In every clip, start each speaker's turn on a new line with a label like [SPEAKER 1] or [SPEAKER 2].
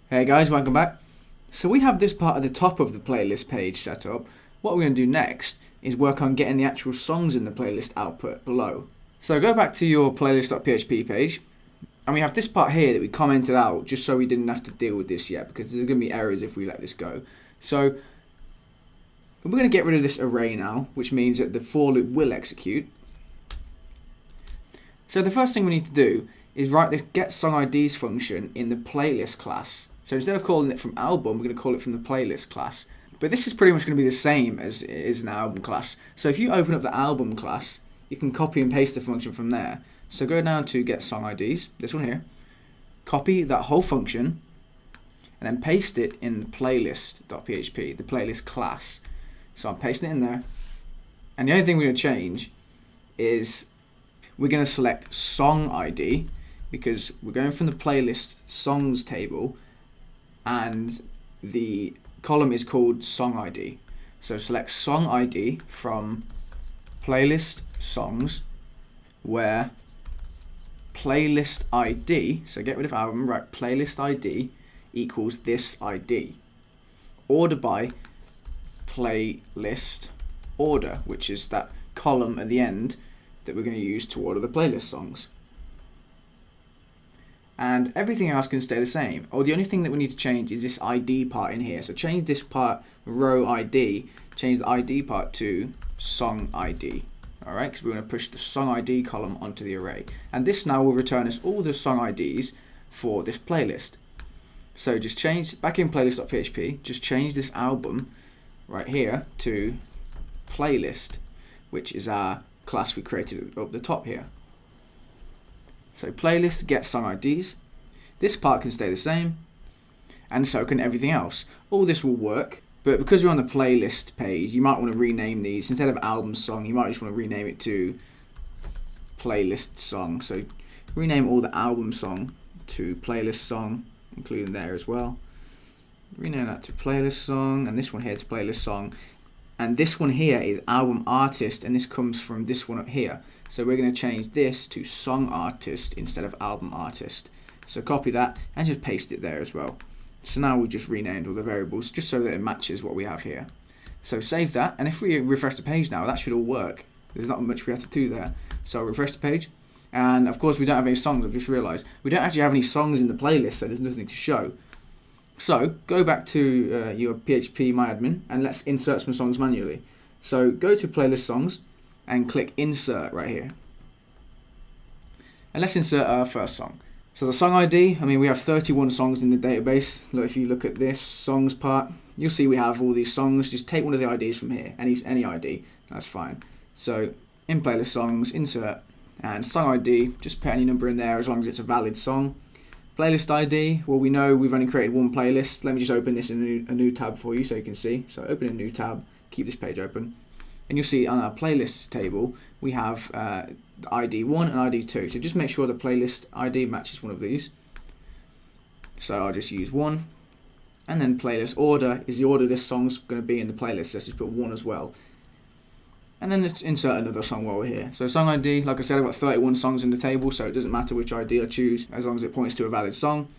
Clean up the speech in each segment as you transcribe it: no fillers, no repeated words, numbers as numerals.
[SPEAKER 1] Hey guys, welcome back. So we have this part at the top of the playlist page set up. What we're going to do next is work on getting the actual songs in the playlist output below. So go back to your playlist.php page, and we have this part here that we commented out just so we didn't have to deal with this yet, because there's going to be errors if we let this go. So we're going to get rid of this array now, which means that the for loop will execute. So the first thing we need to do is write the getSongIDs function in the playlist class. So instead of calling it from album, we're going to call it from the playlist class. But this is pretty much going to be the same as it is an album class. So if you open up the album class, you can copy and paste the function from there. So go down to getSongIDs, this one here, copy that whole function, and then paste it in the playlist.php, the playlist class. So I'm pasting it in there. And the only thing we're going to change is we're going to select song ID, because we're going from the playlist songs table and the column is called song ID. So select song ID from playlist songs, where playlist ID, so get rid of album, right, playlist ID equals this ID. Order by playlist order, which is that column at the end that we're going to use to order the playlist songs. And everything else can stay the same. The only thing that we need to change is this ID part in here. So change this part, row ID, change the ID part to song ID. Alright, because we're going to push the song ID column onto the array. And this now will return us all the song IDs for this playlist. So just change, back in playlist.php, just change this album right here to playlist, which is our class we created up the top here. So playlist getSongIDs. This part can stay the same, and so can everything else. All this will work, but because we're on the playlist page, you might want to rename these. Instead of album song, you might just want to rename it to playlist song. So rename all the album song to playlist song, including there as well. Rename that to playlist song, and this one here to playlist song. And this one here is album artist, and this comes from this one up here. So we're going to change this to song artist instead of album artist. So copy that and just paste it there as well. So now we've just renamed all the variables just so that it matches what we have here. So save that, and if we refresh the page now, that should all work. There's not much we have to do there. So refresh the page, and of course we don't have any songs. I've just realized we don't actually have any songs in the playlist, so there's nothing to show. So go back to your PHP MyAdmin and let's insert some songs manually. So go to playlist songs and click insert right here. And let's insert our first song. So the song ID, we have 31 songs in the database. Look, if you look at this songs part, you'll see we have all these songs. Just take one of the IDs from here, any ID, that's fine. So in playlist songs, insert, and song ID, just put any number in there as long as it's a valid song. Playlist ID, well, we know we've only created one playlist. Let me just open this in a new tab for you so you can see. So open a new tab, keep this page open. And you'll see on our playlists table, we have ID 1 and ID 2. So just make sure the playlist ID matches one of these. So I'll just use 1. And then playlist order is the order this song's going to be in the playlist. Let's just put 1 as well. And then let's insert another song while we're here. So song ID, like I said, I've got 31 songs in the table, so it doesn't matter which ID I choose, as long as it points to a valid song.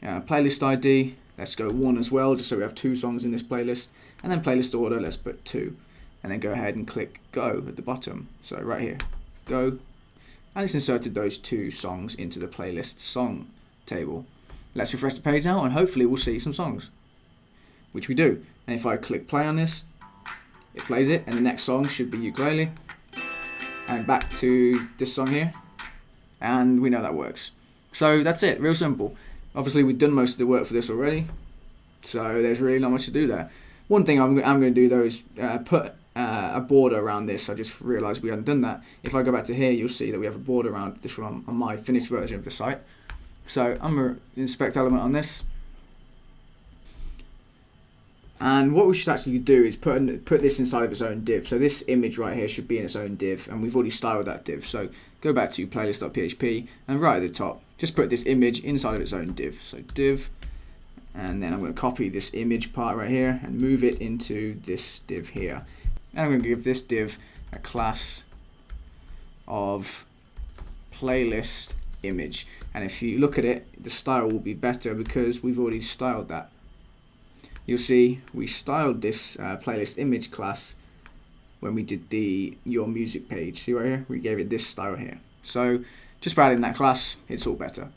[SPEAKER 1] Playlist ID, let's go 1 as well, just so we have 2 songs in this playlist. And then playlist order, let's put 2. And then go ahead and click go at the bottom. So right here, go. And it's inserted those 2 songs into the playlist song table. Let's refresh the page now, and hopefully we'll see some songs, which we do. And if I click play on this, it plays it, and the next song should be Ukulele. And back to this song here, and we know that works. So that's it, real simple. Obviously we've done most of the work for this already, so there's really not much to do there. One thing I'm going to do though is put a border around this. I just realized we hadn't done that. If I go back to here, you'll see that we have a border around this one on my finished version of the site. So I'm going to inspect element on this. And what we should actually do is put this inside of its own div. So this image right here should be in its own div, and we've already styled that div. So go back to playlist.php, and right at the top, just put this image inside of its own div. So div, and then I'm going to copy this image part right here and move it into this div here. And I'm going to give this div a class of playlist image. And if you look at it, the style will be better because we've already styled that. You'll see we styled this playlist image class when we did the your music page. See right here? We gave it this style here. So just by adding that class, it's all better.